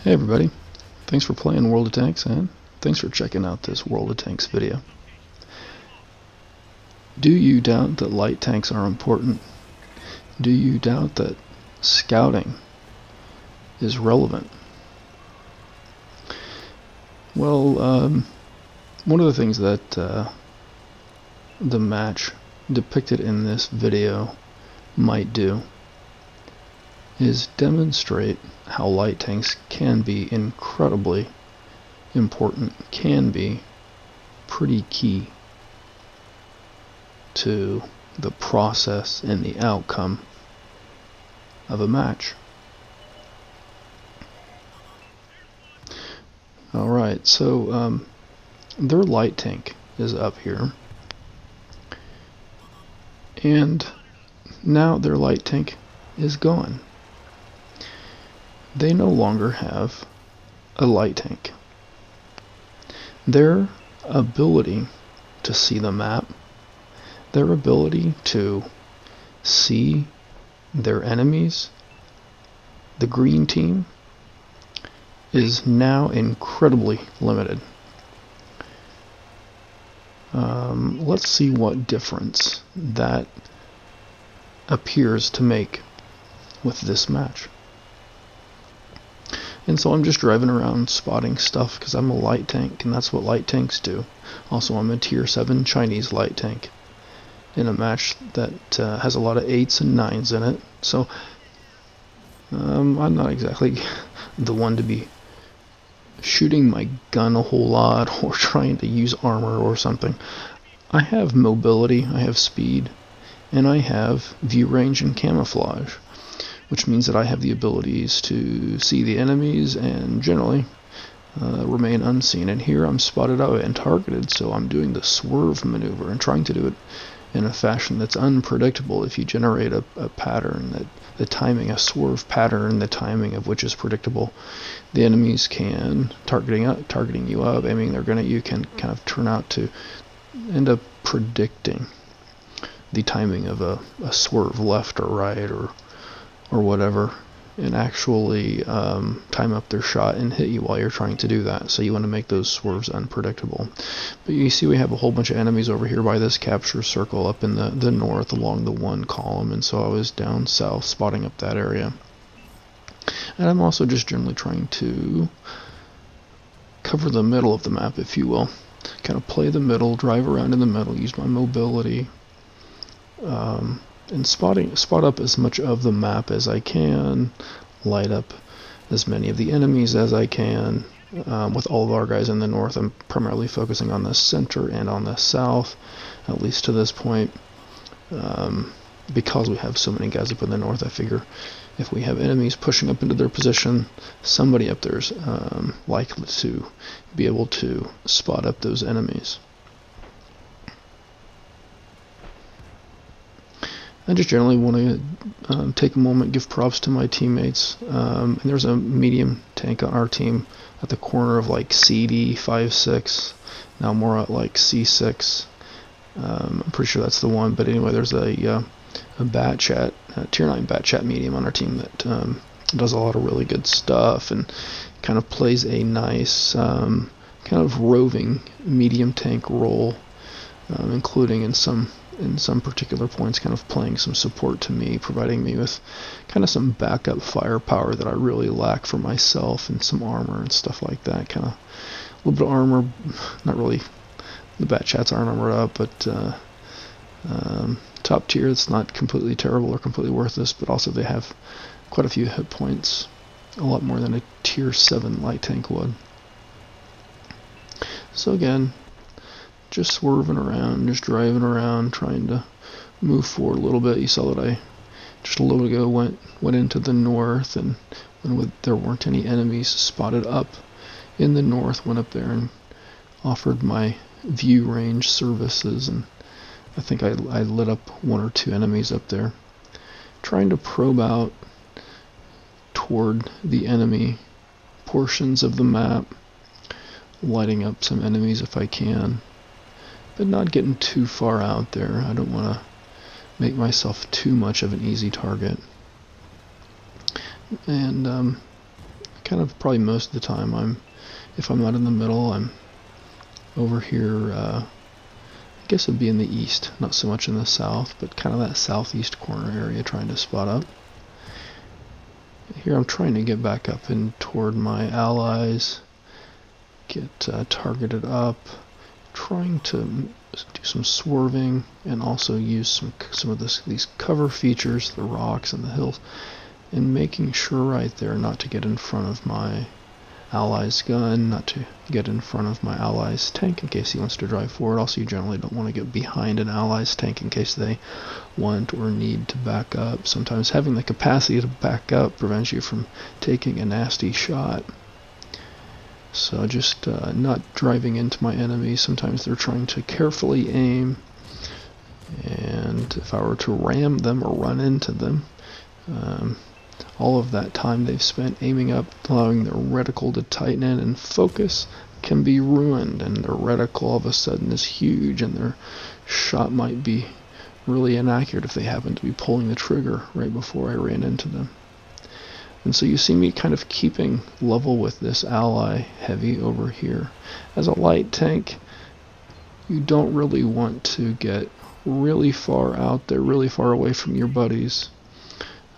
Hey everybody, thanks for playing World of Tanks and thanks for checking out this World of Tanks video. Do you doubt that light tanks are important? Do you doubt that scouting is relevant? Well, one of the things that the match depicted in this video might do is demonstrate how light tanks can be incredibly important, can be pretty key to the process and the outcome of a match. Alright, so their light tank is up here, and now their light tank is gone. They no longer have a light tank. Their ability to see the map, their ability to see their enemies, the green team, is now incredibly limited. Let's see what difference that appears to make with this match. And so I'm just driving around spotting stuff because I'm a light tank, and that's what light tanks do. Also, I'm a tier 7 Chinese light tank in a match that has a lot of 8s and 9s in it. So I'm not exactly the one to be shooting my gun a whole lot or trying to use armor or something. I have mobility, I have speed, and I have view range and camouflage, which means that I have the abilities to see the enemies and generally remain unseen. And here I'm spotted out and targeted, so I'm doing the swerve maneuver and trying to do it in a fashion that's unpredictable. If you generate a pattern, that the timing, a swerve pattern, the timing of which is predictable, the enemies can, targeting you up, aiming their gun at you, can kind of turn out to end up predicting the timing of a swerve left or right or whatever, and actually time up their shot and hit you while you're trying to do that. So you want to make those swerves unpredictable. But you see we have a whole bunch of enemies over here by this capture circle up in the north along the 1 column, and so I was down south spotting up that area. And I'm also just generally trying to cover the middle of the map, if you will. Kind of play the middle, drive around in the middle, use my mobility, and spot up as much of the map as I can, light up as many of the enemies as I can. With all of our guys in the north, I'm primarily focusing on the center and on the south, at least to this point. Because we have so many guys up in the north, I figure if we have enemies pushing up into their position, somebody up there is likely to be able to spot up those enemies. I just generally want to take a moment, give props to my teammates. And there's a medium tank on our team at the corner of like CD 5-6, now more at like C6. I'm pretty sure that's the one, but anyway, there's a Bat Chat, tier 9 Bat Chat medium on our team that does a lot of really good stuff and kind of plays a nice kind of roving medium tank role, including in some particular points kind of playing some support to me, providing me with kind of some backup firepower that I really lack for myself, and some armor and stuff like that. Kind of a little bit of armor, not really, the Bat Chats aren't armored up, but top tier, it's not completely terrible or completely worthless, but also they have quite a few hit points, a lot more than a tier 7 light tank would. So again, just swerving around, just driving around, trying to move forward a little bit. You saw that I just a little ago went into the north, and when there weren't any enemies spotted up in the north, went up there and offered my view range services, and I think I lit up 1 or 2 enemies up there, trying to probe out toward the enemy portions of the map, lighting up some enemies if I can, but not getting too far out there. I don't want to make myself too much of an easy target. And kind kind of probably most of the time if I'm not in the middle, I'm over here, I guess it'd be in the east, not so much in the south, but kind of that southeast corner area trying to spot up. Here I'm trying to get back up in toward my allies, get targeted up, trying to do some swerving and also use some of these cover features, the rocks and the hills, and making sure right there not to get in front of my ally's gun, not to get in front of my ally's tank in case he wants to drive forward. Also, you generally don't want to get behind an ally's tank in case they want or need to back up. Sometimes having the capacity to back up prevents you from taking a nasty shot. So just not driving into my enemies. Sometimes they're trying to carefully aim, and if I were to ram them or run into them, all of that time they've spent aiming up, allowing their reticle to tighten in and focus, can be ruined, and their reticle all of a sudden is huge, and their shot might be really inaccurate if they happen to be pulling the trigger right before I ran into them. And so you see me kind of keeping level with this ally heavy over here. As a light tank, you don't really want to get really far out there, really far away from your buddies.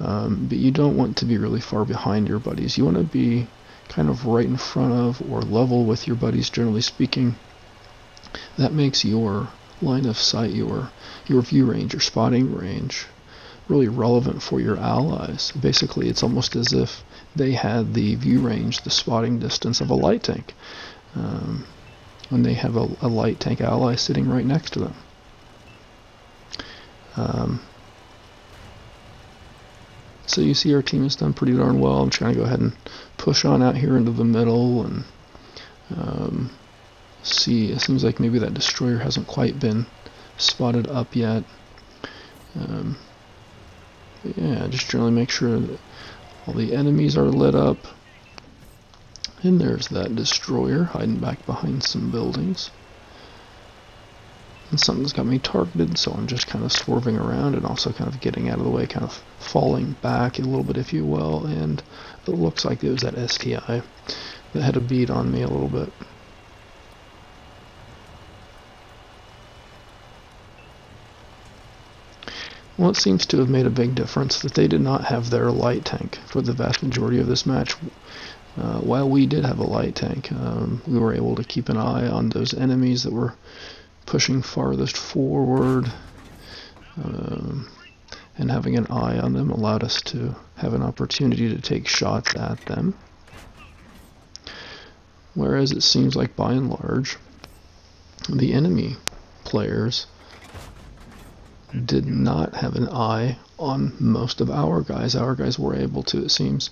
But you don't want to be really far behind your buddies. You want to be kind of right in front of or level with your buddies, generally speaking. That makes your line of sight, your view range, your spotting range, really relevant for your allies. Basically, it's almost as if they had the view range, the spotting distance of a light tank, when they have a light tank ally sitting right next to them. So you see our team has done pretty darn well. I'm trying to go ahead and push on out here into the middle and see. It seems like maybe that destroyer hasn't quite been spotted up yet. Yeah, just generally make sure that all the enemies are lit up. And there's that destroyer hiding back behind some buildings. And something's got me targeted, so I'm just kind of swerving around and also kind of getting out of the way, kind of falling back a little bit, if you will. And it looks like it was that STI that had a bead on me a little bit. Well, it seems to have made a big difference that they did not have their light tank for the vast majority of this match. While we did have a light tank, we were able to keep an eye on those enemies that were pushing farthest forward, and having an eye on them allowed us to have an opportunity to take shots at them. Whereas it seems like by and large, the enemy players did not have an eye on most of our guys. Our guys were able to, it seems,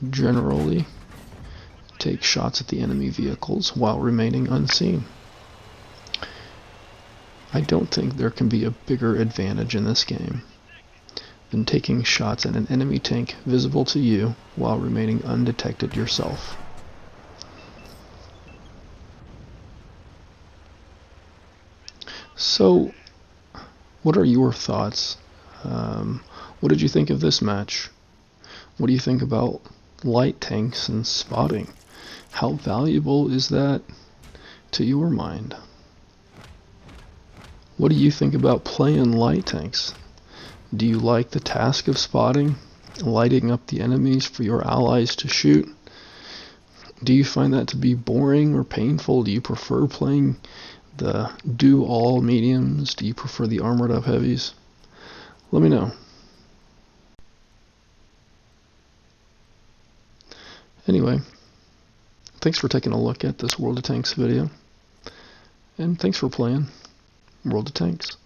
generally take shots at the enemy vehicles while remaining unseen. I don't think there can be a bigger advantage in this game than taking shots at an enemy tank visible to you while remaining undetected yourself. So, what are your thoughts? What did you think of this match? What do you think about light tanks and spotting? How valuable is that to your mind? What do you think about playing light tanks? Do you like the task of spotting, lighting up the enemies for your allies to shoot? Do you find that to be boring or painful? Do you prefer playing the do-all mediums? Do you prefer the armored-up heavies? Let me know. Anyway, thanks for taking a look at this World of Tanks video, and thanks for playing World of Tanks.